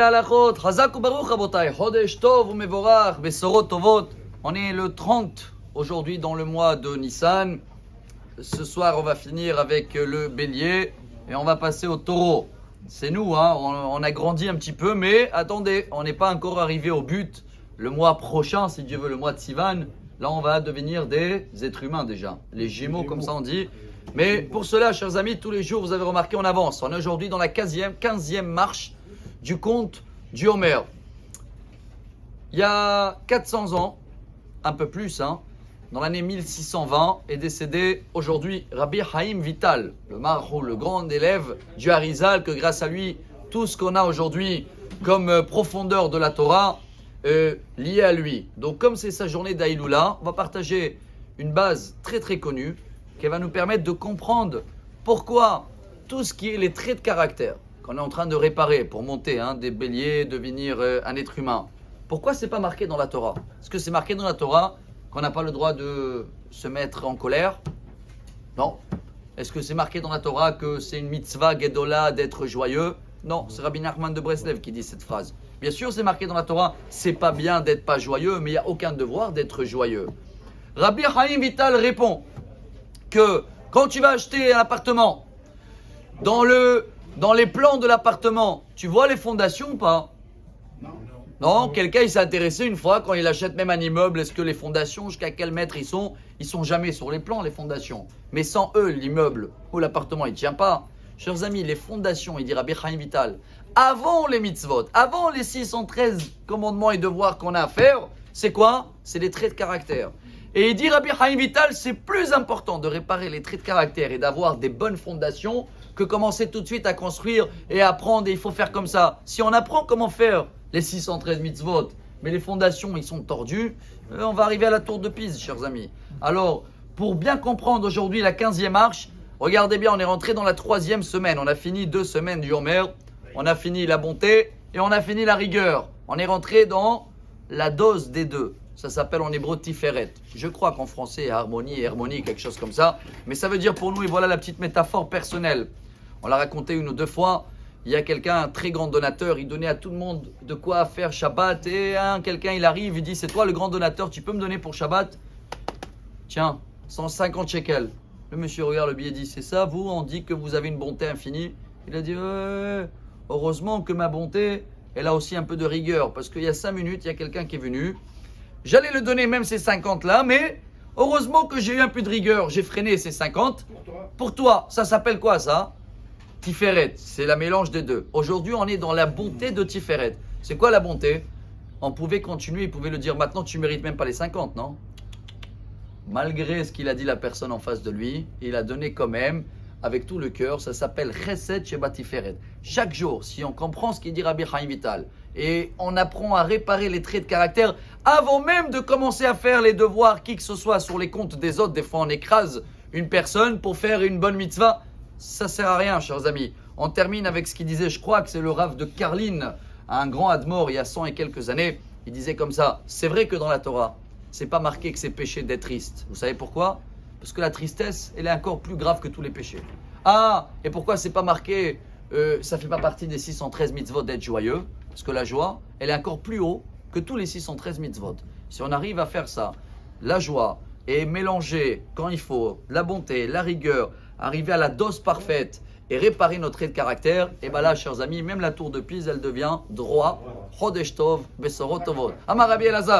Halachot, Chazak ou Baruch Rabotai, Chodesh Tov ou Mevorach, Besorot Tovot. On est le 30 aujourd'hui dans le mois de Nissan. Ce soir, on va finir avec le bélier et on va passer au taureau. C'est nous, hein, on a grandi un petit peu, mais attendez, on n'est pas encore arrivé au but. Le mois prochain, si Dieu veut, le mois de Sivan, là on va devenir des êtres humains déjà. Les Gémeaux, comme ça on dit. Mais pour cela, chers amis, tous les jours, vous avez remarqué, on avance. On est aujourd'hui dans la 15e marche du conte du Homer. Il y a 400 ans, un peu plus, hein, dans l'année 1620, est décédé aujourd'hui Rabbi Chaim Vital, le marou, le grand élève du Harizal, que grâce à lui, tout ce qu'on a aujourd'hui comme profondeur de la Torah lié à lui. Donc comme c'est sa journée d'Aïloula, on va partager une base très très connue qui va nous permettre de comprendre pourquoi tout ce qui est les traits de caractère qu'on est en train de réparer pour monter des béliers, devenir un être humain, pourquoi c'est pas marqué dans la Torah? Est-ce que c'est marqué dans la Torah qu'on n'a pas le droit de se mettre en colère? Non. Est-ce que c'est marqué dans la Torah que c'est une mitzvah gedola d'être joyeux? Non, c'est Rabbi Nachman de Breslev qui dit cette phrase. Bien sûr, c'est marqué dans la Torah, c'est pas bien d'être pas joyeux, mais il n'y a aucun devoir d'être joyeux. Rabbi Chaim Vital répond que quand tu vas acheter un appartement, dans les plans de l'appartement, tu vois les fondations ou pas? Non, quelqu'un il s'est intéressé une fois quand il achète même un immeuble, est-ce que les fondations, jusqu'à quel mètre ils sont jamais sur les plans, les fondations. Mais sans eux, l'immeuble ou l'appartement, il ne tient pas. Chers amis, les fondations, il dit Rabbi Chaim Vital, avant les mitzvot, avant les 613 commandements et devoirs qu'on a à faire, c'est quoi? C'est les traits de caractère. Et il dit Rabbi Chaim Vital, c'est plus important de réparer les traits de caractère et d'avoir des bonnes fondations que commencer tout de suite à construire et à apprendre et il faut faire comme ça. Si on apprend comment faire les 613 mitzvot, mais les fondations ils sont tordues, on va arriver à la tour de Pise, chers amis. Alors, pour bien comprendre aujourd'hui la 15e marche, regardez bien, on est rentré dans la 3e semaine. On a fini 2 semaines du Homer, on a fini la bonté et on a fini la rigueur. On est rentré dans la dose des deux. Ça s'appelle en hébreu tiferet. Je crois qu'en français, harmonie et harmonie, quelque chose comme ça. Mais ça veut dire pour nous, et voilà la petite métaphore personnelle. On l'a raconté une ou deux fois. Il y a quelqu'un, un très grand donateur, il donnait à tout le monde de quoi faire Shabbat. Et quelqu'un, il arrive, il dit, c'est toi le grand donateur, tu peux me donner pour Shabbat? Tiens, 150 shekels. Le monsieur regarde le billet et dit, c'est ça, vous, on dit que vous avez une bonté infinie. Il a dit, heureusement que ma bonté, elle a aussi un peu de rigueur. Parce qu'il y a 5 minutes, il y a quelqu'un qui est venu. J'allais le donner même ces 50 là, mais heureusement que j'ai eu un peu de rigueur. J'ai freiné ces 50. Pour toi, ça s'appelle quoi ça? Tiferet, c'est la mélange des deux. Aujourd'hui, on est dans la bonté de Tiferet. C'est quoi la bonté? On pouvait continuer, il pouvait le dire maintenant, tu mérites même pas les 50, non? Malgré ce qu'il a dit la personne en face de lui, il a donné quand même, avec tout le cœur, ça s'appelle Chesed Sheba Tiferet. Chaque jour, si on comprend ce qu'il dit Rabbi Chaim Vital, et on apprend à réparer les traits de caractère, avant même de commencer à faire les devoirs, qui que ce soit sur les comptes des autres, des fois on écrase une personne pour faire une bonne mitzvah, ça sert à rien, chers amis. On termine avec ce qu'il disait, je crois que c'est le Rav de Karlin, un grand admor il y a 100 et quelques années. Il disait comme ça, c'est vrai que dans la Torah, c'est pas marqué que c'est péché d'être triste. Vous savez pourquoi? Parce que la tristesse, elle est encore plus grave que tous les péchés. Ah, et pourquoi c'est pas marqué, ça fait pas partie des 613 mitzvot d'être joyeux? Parce que la joie, elle est encore plus haut que tous les 613 mitzvot. Si on arrive à faire ça, la joie, et mélanger quand il faut, la bonté, la rigueur, arriver à la dose parfaite et réparer notre trait de caractère, et bien là, chers amis, même la tour de Pise, elle devient droit. Chodesh Tov, Besorot Tovot. Amar Rabbi Elazar.